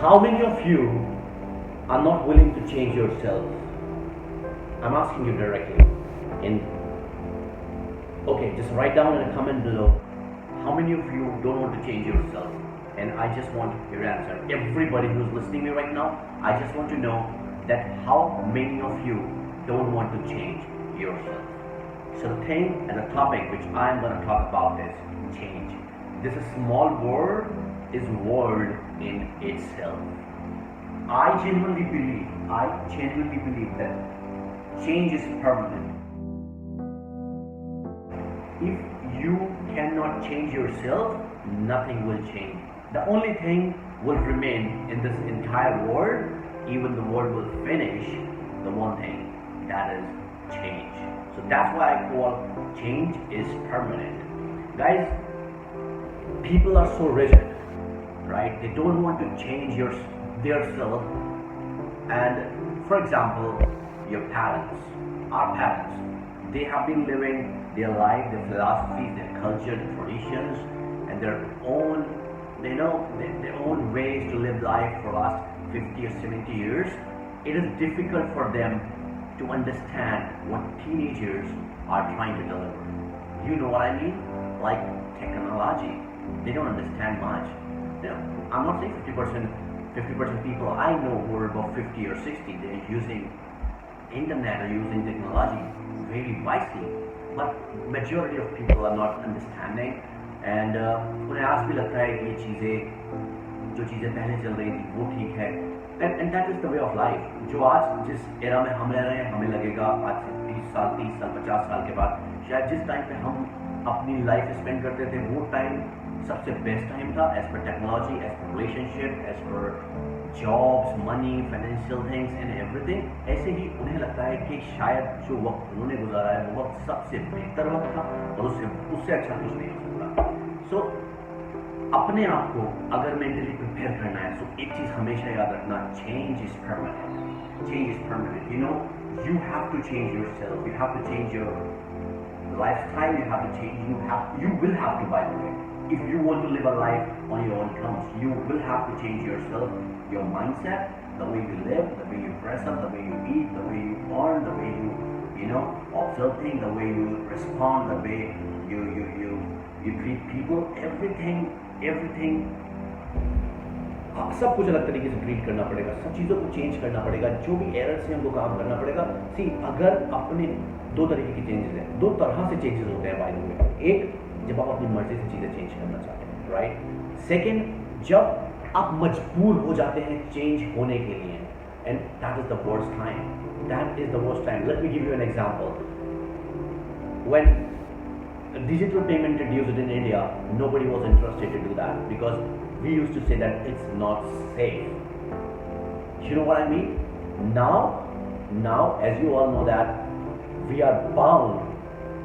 How many of you are not willing to change yourself? I'm asking you directly. In Okay, just write down in a comment below. How many of you don't want to change yourself? And I just want your answer. Everybody who's listening to me right now, I just want to know that how many of you don't want to change yourself. So the thing and the topic which I'm going to talk about is change. This is small word is word in itself. I genuinely believe that change is permanent. If you cannot change yourself, nothing will change. The only thing will remain in this entire world, even the world will finish, the one thing, that is change. So that's why I call change is permanent. Guys, people are so rigid, right? They don't want to change their self. And for example, your parents, our parents, they have been living their life, their philosophies, their culture, their traditions, and their own, their own ways to live life for last 50 or 70 years. It is difficult for them to understand what teenagers are trying to deliver. You know what I mean? Like technology. They don't understand much. I'm not saying 50% people I know who are about 50 or 60, they're using internet or using technology very wisely, but majority of people are not understanding. And उन्हें आज भी लगता है कि जो चीज़ें पहले चल रही थी वो ठीक है. And that is the way of life. जो आज जिस एरा में हम रह रहे हैं, हमें लगेगा आज से 30 साल 50 साल के बाद शायद जिस टाइम पे हम अपनी लाइफ स्पेंड करते थे वो टाइम सबसे बेस्ट टाइम था, as per technology, as per relationship, as per jobs, money, financial things and everything. ऐसे ही उन्हें लगता है कि शायद जो वक्त उन्होंने गुजारा है वो वक्त सबसे बेहतर वक्त था और उससे अच्छा कुछ नहीं हो सकता. सो अपने आप को अगर मेंटली प्रिपेयर करना है तो एक चीज हमेशा याद रखना, change is permanent. Change is permanent. You have to change yourself. You have to change your lifestyle. You have to change. You will have to, by the way, if you want to live a life on your own terms, you will have to change yourself, your mindset, the way you live, the way you dress up, the way you eat, the way you earn, the way you observe things, the way you respond, the way you treat people, everything. सब कुछ अलग तरीके से treat करना पड़ेगा, सब चीज़ों को चेंज करना पड़ेगा, जो भी एरर से हमको काम करना पड़ेगा. सी अगर अपने दो तरीके की चेंजेस हैं, दो तरह से चेंजेस होते हैं बाय द वे. एक, जब आप अपनी मर्जी से चीज़ें चेंज करना चाहते हैं, राइट. सेकेंड, जब आप मजबूर हो जाते हैं चेंज होने के लिए, and that is the worst time. That is the worst time. Let me give you an example. When digital payment introduced in India, nobody was interested to do that because we used to say that it's not safe. You know what I mean? Now, as you all know that we are bound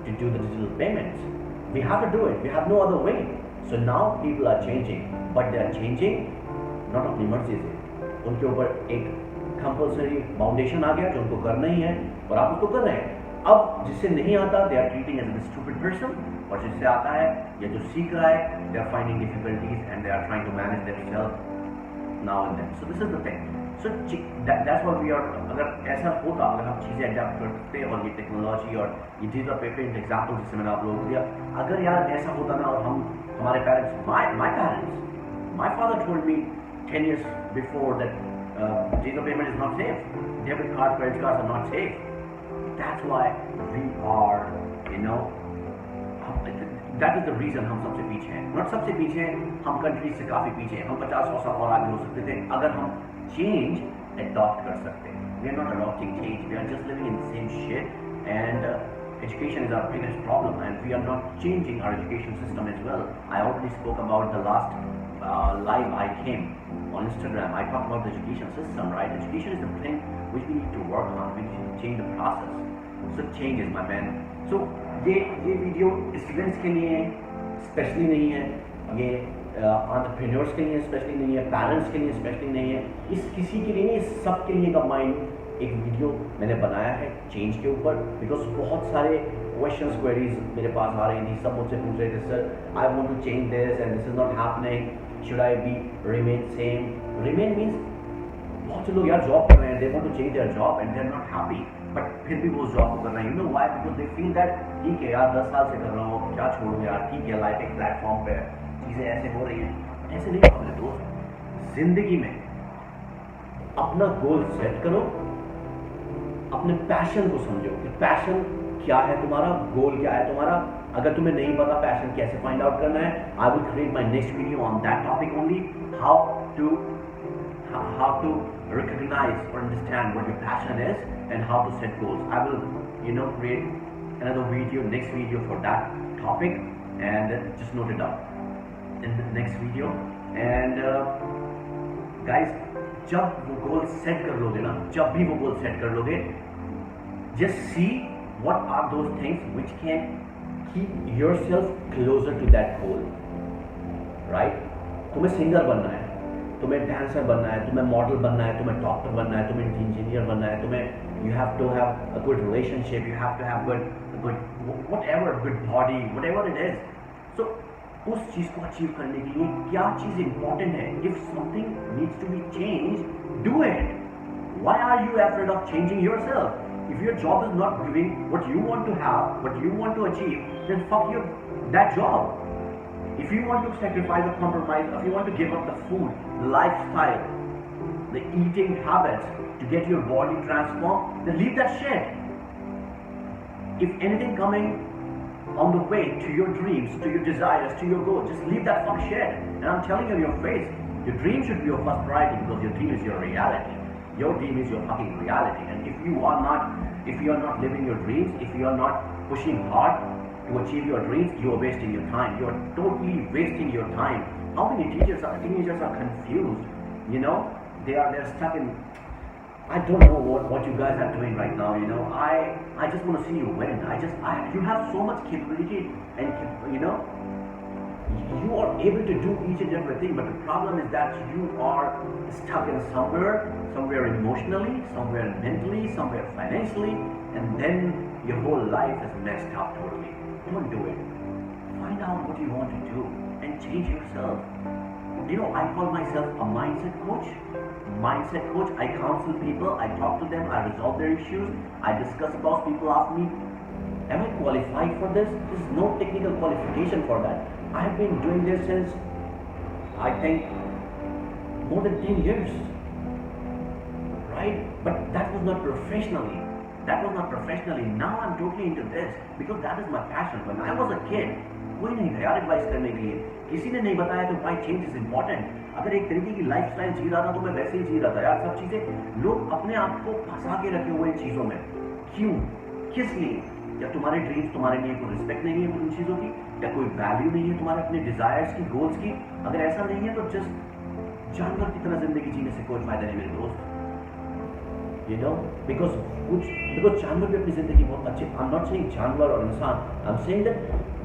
to do the digital payments. We have to do it. We have no other way. So now people are changing, but they are changing not अपनी मर्जी से. उनके ऊपर एक compulsory foundation आ गया जो उनको करना ही है और आप उसको कर रहे हैं. अब जिससे नहीं आता, they are treating as a stupid person, और जिससे आता है या जो सीख रहा है, they are finding difficulties and they are trying to manage themselves now and then. So this is the thing. So that's what we are. अगर ऐसा होता, अगर हम चीज़ें अडैप्ट करते और ये टेक्नोलॉजी और ये डिजिटल पेमेंट एग्जाम्पल जिससे मैंने आप लोगों को दिया, अगर यार ऐसा होता ना, और हमारे parents, my father told me 10 years before that digital payment is not safe. Debit card, credit cards are not safe. That's why we are, that is the reason हम सबसे पीछे हैं. Not सबसे पीछे हैं, हम कंट्री से काफ़ी पीछे हैं. हम 50-100 साल और आगे हो सकते थे अगर हम चेंज अडॉप्ट कर सकते. We are not adopting change. We are just living in the same shit. And education is our biggest problem, and we are not changing our education system as well. I already spoke about the last live I came on Instagram. I talked about the education system, right? Education is the thing which we need to work on. We need to change the process. So change is my man. So ये video students के लिए specially नहीं है, ये entrepreneurs के लिए specially नहीं है, पेरेंट्स के लिए स्पेशली नहीं है, इस किसी के लिए नहीं, इस सब के लिए कंबाइंड एक वीडियो मैंने बनाया है चेंज के ऊपर. बिकॉज बहुत सारे क्वेश्चंस क्वेरीज मेरे पास आ रही थी, सब मुझसे पूछ रहे थे, sir I want to change this and this is not happening. Should I be remain same? Remain means बहुत से लोग यार जॉब कर रहे हैं, they want to change their job and they're not happy, but फिर भी वो जॉब को कर रहे हैं. You know why? Because they feel that ठीक है यार 10 साल से कर रहा हूँ, क्या छोड़ूं यार, ठीक है लाइफ एक प्लेटफॉर्म पे चीज़ें ऐसे हो रही हैं. ऐसे नहीं होगा मेरे दोस्त. जिंदगी में अपना गोल सेट करो, अपने पैशन को समझो कि पैशन क्या है तुम्हारा, गोल क्या है तुम्हारा. अगर तुम्हें नहीं पता पैशन कैसे फाइंड आउट करना है, I will create my next video on that topic only. How to recognize or understand what your passion is and how to set goals. I will create another video, next video for that topic, and just note it up in the next video. And guys, जब वो goal set कर लोगे ना, जब भी वो goal set कर लोगे, just see what are those things which can keep yourself closer to that goal. Right? तुम्हें सिंगर बनना है, तुम्हें डांसर बनना है, तुम्हें मॉडल बनना है, तुम्हें डॉक्टर बनना है, तुम्हें इंजीनियर बनना है, तुम्हें you have to have a good relationship, you have to have good whatever, good body, whatever it is. So उस चीज़ को अचीव करने के लिए क्या चीज़ इंपॉर्टेंट है? If something needs to be changed, do it. Why are you afraid of changing yourself? If your job is not giving what you want to have, what you want to achieve, then fuck that job. If you want to sacrifice or compromise, if you want to give up the food, the lifestyle, the eating habits to get your body transformed, then leave that shit. If anything coming on the way to your dreams, to your desires, to your goals, just leave that fuck shit. And I'm telling you in your face, your dream should be your first priority because your dream is your reality. Your dream is your fucking reality. And if you are not living your dreams, if you are not pushing hard to achieve your dreams, you are wasting your time. You are totally wasting your time. How many teenagers are confused? They're stuck in. I don't know what you guys are doing right now. I just want to see you win. You have so much capability, and you are able to do each and everything. But the problem is that you are stuck in somewhere emotionally, somewhere mentally, somewhere financially, and then your whole life is messed up totally. Don't do it. Find out what you want to do and change yourself. I call myself a mindset coach. I counsel people, I talk to them, I resolve their issues, I discuss about. People ask me, am I qualified for this? There's no technical qualification for that. I have been doing this since, I think, more than 10 years. Right? But that was not professionally. Now I'm totally into this because that is my passion. When I was a kid, कोई नहीं था यार advice करने के लिए, किसी ने नहीं बताया कि why change is important. अगर एक तरीके की लाइफस्टाइल जी रहा था तो मैं वैसे ही जी रहा था यार. सब चीजें लोग अपने आप को फंसा के रखे हुए इन चीजों में. क्यों? किस लिए? या तुम्हारे ड्रीम्स, तुम्हारे लिए कोई रिस्पेक्ट नहीं है उन चीजों की, या कोई वैल्यू नहीं है तुम्हारे अपने डिजायर्स की, गोल्स की? अगर ऐसा नहीं है तो जस्ट जानवर की तरह जिंदगी जीने से कोई फायदा नहीं मेरे दोस्त. because जानवर भी अपनी जिंदगी बहुत अच्छे. I'm not saying जानवर और इंसान, I'm saying that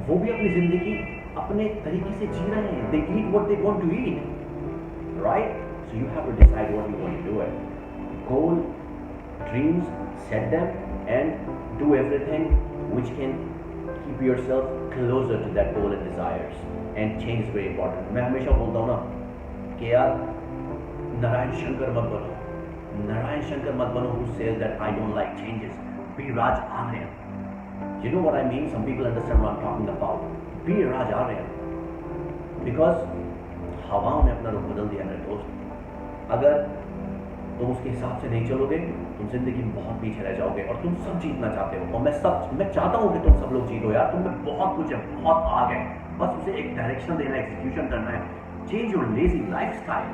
वो भी अपनी जिंदगी अपने तरीके से जी रहे हैं. They eat what they want to eat, right? So you have to decide what you want to do. Goal, dreams, set them and do everything which can keep yourself closer to that goal and desires. And change is very important. मैं हमेशा बोलता हूँ ना कि यार नारायण शंकर मत बनो who says that I don't like changes. Be Raj Aryan. You know what I mean? Some people understand what I'm talking about. Be Raj Aryan. Because हवाओं ने अपना रुख बदल दिया मेरे दोस्त. अगर तुम उसके हिसाब से नहीं चलोगे, तुम जिंदगी में बहुत पीछे रह जाओगे. और तुम सब जीतना चाहते हो, और मैं चाहता हूँ कि तुम सब लोग जीतो यार. तुम में बहुत कुछ है, बहुत आगे. बस उसे एक डायरेक्शन देना, एग्जीक्यूशन करना है. Change your lazy lifestyle.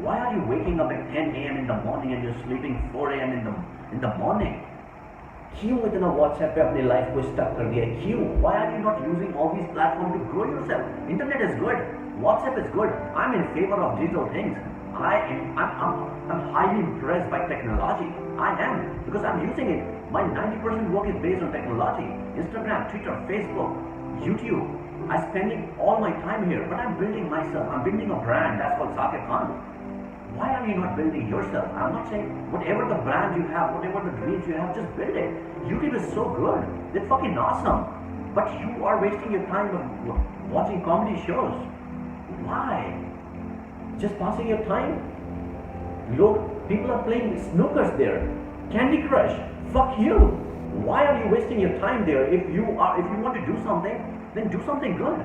Why are you waking up at 10 a.m. in the morning and you're sleeping 4 a.m. in the morning? क्यों इतना WhatsApp पे अपनी लाइफ को स्टक कर दिया? क्यों? Why are you not using all these platforms to grow yourself? Internet is good. WhatsApp is good. I'm in favor of digital things. I'm highly impressed by technology. I am, because I'm using it. My 90% work is based on technology. Instagram, Twitter, Facebook, YouTube. I'm spending all my time here, but I'm building myself. I'm building a brand. That's called Zakir Khan. Why are you not building yourself? I'm not saying whatever the brand you have, whatever the dreams you have, just build it. YouTube is so good. They're fucking awesome. But you are wasting your time watching comedy shows. Why? Just passing your time. Look, people are playing snookers there. Candy Crush. Fuck you. Why are you wasting your time there? If you want to do something, then do something good.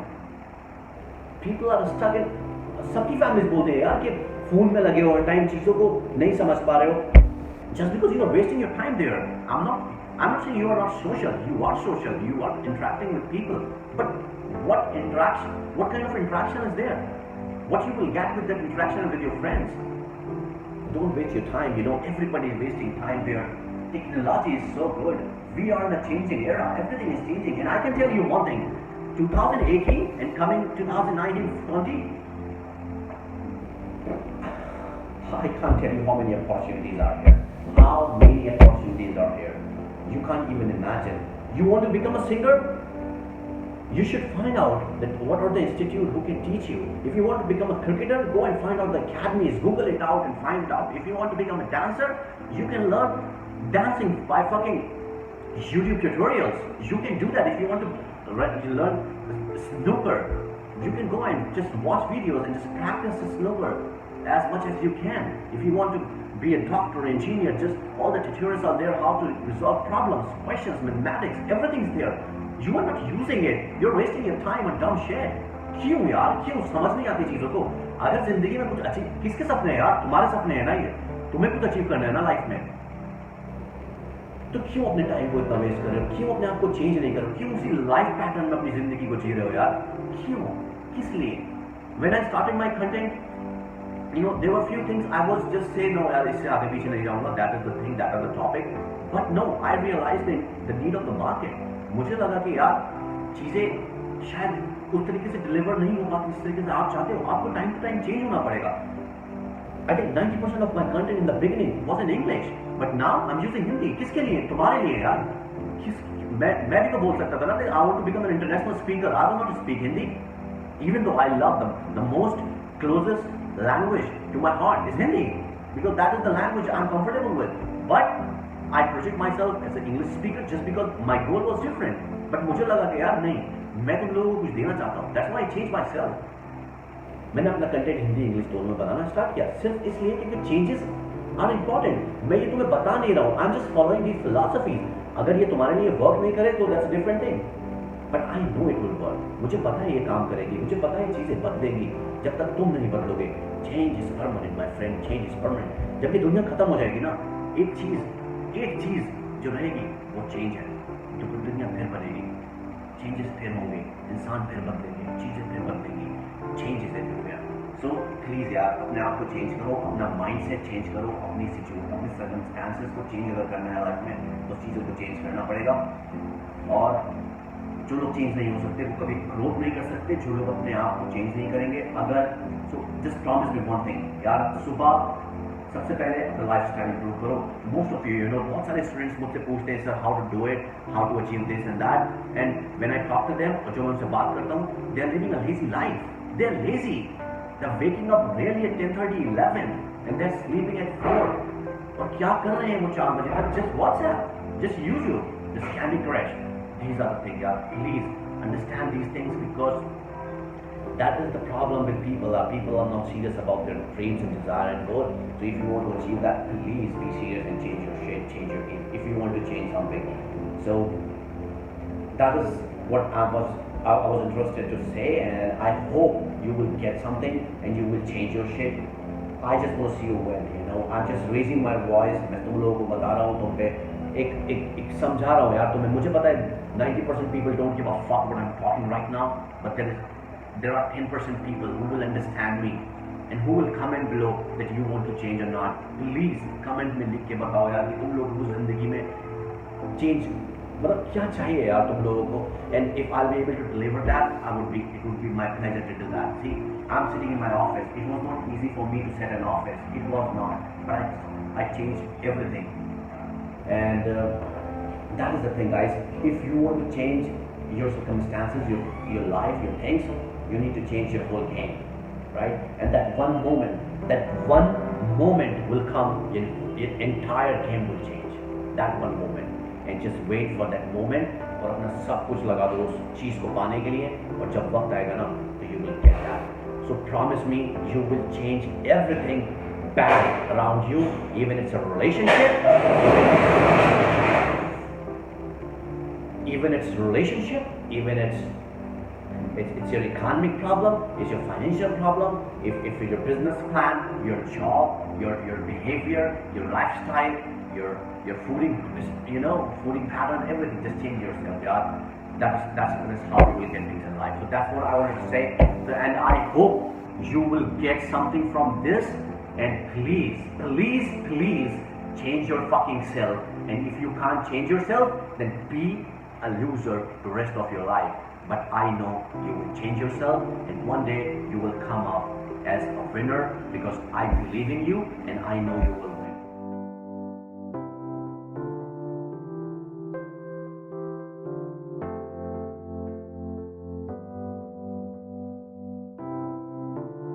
People are stuck in. सबकी families बोलते हैं यार कि phone में लगे हो, time चीजों को नहीं समझ पा रहे हो. Just because you are wasting your time there. I'm not saying you are not social. You are social. You are interacting with people. But what kind of interaction is there? What you will get with that interaction with your friends? Don't waste your time. Everybody is wasting time there. Technology is so good. We are in a changing era. Everything is changing. And I can tell you one thing. 2018 and coming 2019-20, I can't tell you how many opportunities are here. How many opportunities are here? You can't even imagine. You want to become a singer? You should find out that what are the institute who can teach you. If you want to become a cricketer, go and find out the academies. Google it out and find it out. If you want to become a dancer, you can learn dancing by fucking YouTube tutorials. You can do that. If you want to learn snooker, you can go and just watch videos and just practice the snooker as much as you can. If you want to be a doctor, engineer, just all the tutorials are there, how to resolve problems, questions, mathematics, everything's there. You are not using it. You're wasting your time on dumb shit. क्यों यार? क्यों समझ नहीं आती चीजों को? अगर जिंदगी में कुछ अचीव, किसके सपने हैं यार? तुम्हारे सपने हैं ना ये. तुम्हें कुछ अचीव करना है ना लाइफ में. तो क्यों अपने टाइम को इतना वेस्ट कर रहे हो? क्यों अपने आप को चेंज नहीं कर रहे हो? क्यों उसी लाइफ पैटर्न में अपनी जिंदगी को जी रहे हो यार? क्यों? किस लिए? When I started my content, there were few things I was just saying, no यार इससे आगे पीछे नहीं जाऊंगा. That is the thing, that is the topic. But no, I realized the need of the market. मुझे लगा कि यार चीजें शायद उस तरीके से डिलीवर नहीं हो पाती जिस तरीके से आप चाहते हो. आपको टाइम टू टाइम चेंज होना पड़ेगा. I think 90% of my content in the beginning was in English, but now I'm using Hindi. किसके लिए? तुम्हारे लिए यार. मैं भी तो बोल सकता था ना. I want to become an international speaker. I want to speak Hindi, even though I love the most closest language to my heart is Hindi, because that is the language I'm comfortable with. But I project myself as an English speaker just because my goal was different. But मुझे लगा कि यार नहीं, मैं तुम लोगों को कुछ देना चाहता हूँ. That's why I changed myself. मैंने अपना कंटेंट हिंदी इंग्लिश दोनों में बनाना स्टार्ट किया, सिर्फ इसलिए क्योंकि चेंजेस आर इम्पॉर्टेंट. मैं ये तुम्हें बता नहीं रहा हूँ. I am just following the philosophy. अगर ये तुम्हारे लिए वर्क नहीं करे तो that's different thing. But I know it will work. मुझे पता है ये काम करेगी. मुझे पता है ये चीजें बदलेंगी. जब तक तुम नहीं बदलोगे, change is permanent my friend. Change is permanent. जब ये दुनिया खत्म हो जाएगी ना, एक चीज जो रहेगी वो चेंज है. तो दुनिया फिर बनेगी, चेंजेस फिर होंगे, इंसान फिर बदलेंगे, चीजें फिर बदलेंगी. Change is everywhere. So please यार अपने आप को चेंज करो, अपना माइंड सेट चेंज करो, अपनी सिचुएशन, अपनी सर्कमस्टांसेस को चेंज अगर करना है लाइफ में तो चीज़ों को चेंज करना पड़ेगा. और जो लोग चेंज नहीं हो सकते वो कभी ग्रोथ नहीं कर सकते. जो लोग अपने आप को चेंज नहीं करेंगे, अगर so just promise me one thing यार, सुबह सबसे पहले अपना लाइफ स्टाइल इंप्रूव करो. मोस्ट ऑफ यू बहुत सारे स्टूडेंट्स मुझसे पूछते हैं sir how to do it, how to achieve this and that. And when I talk to them, और जो मैं उनसे बात करता हूँ, they are living a lazy life. They are lazy. They're waking up really at 10:30, 11, and they're sleeping at 4. और क्या कर रहे हैं वो 4 बजे? Just WhatsApp, just YouTube, just Candy Crush. These are the things, यार. Please understand these things, because that is the problem with people. People are not serious about their dreams and desire and goal. So if you want to achieve that, please be serious and change your shit, change your game. If you want to change something, so that is what I was interested to say, and I hope you will get something and you will change your shit. I just want to see you well, I'm just raising my voice. मैं तुम लोगों को बता रहा हूँ, तुम पे एक समझा रहा हूँ यार तुम्हें. मुझे पता है 90% people don't give a fuck what I'm talking right now, but there are 10% people who will understand me and who will comment below that you want to change or not. Please comment में लिख के बताओ यार कि तुम लोगों को जिंदगी में चेंज मतलब क्या चाहिए यार तुम लोगों को. And if I be able to deliver that, it would be my pleasure to do that. See, I'm sitting in my office. It was not easy for me to set an office. It was not, but I changed everything. And that is the thing, guys. If you want to change your circumstances, your life, your things, you need to change your whole game, right? And that one moment will come, your entire game will change. That one moment. And just wait for that moment, और अपना सब कुछ लगा दो उस चीज़ को पाने के लिए. और जब वक्त आएगा ना, तो you will get that. So promise me you will change everything bad around you, even it's a relationship, even it's your economic problem, it's your financial problem, if your business plan, your job, your behavior, your lifestyle, your fooding pattern, everything, just change yourself, yeah. That's how you will get things in life. So that's what I wanted to say. So, and I hope you will get something from this. And please change your fucking self. And if you can't change yourself, then be a loser the rest of your life. But I know you will change yourself, and one day you will come up as a winner, because I believe in you and I know you will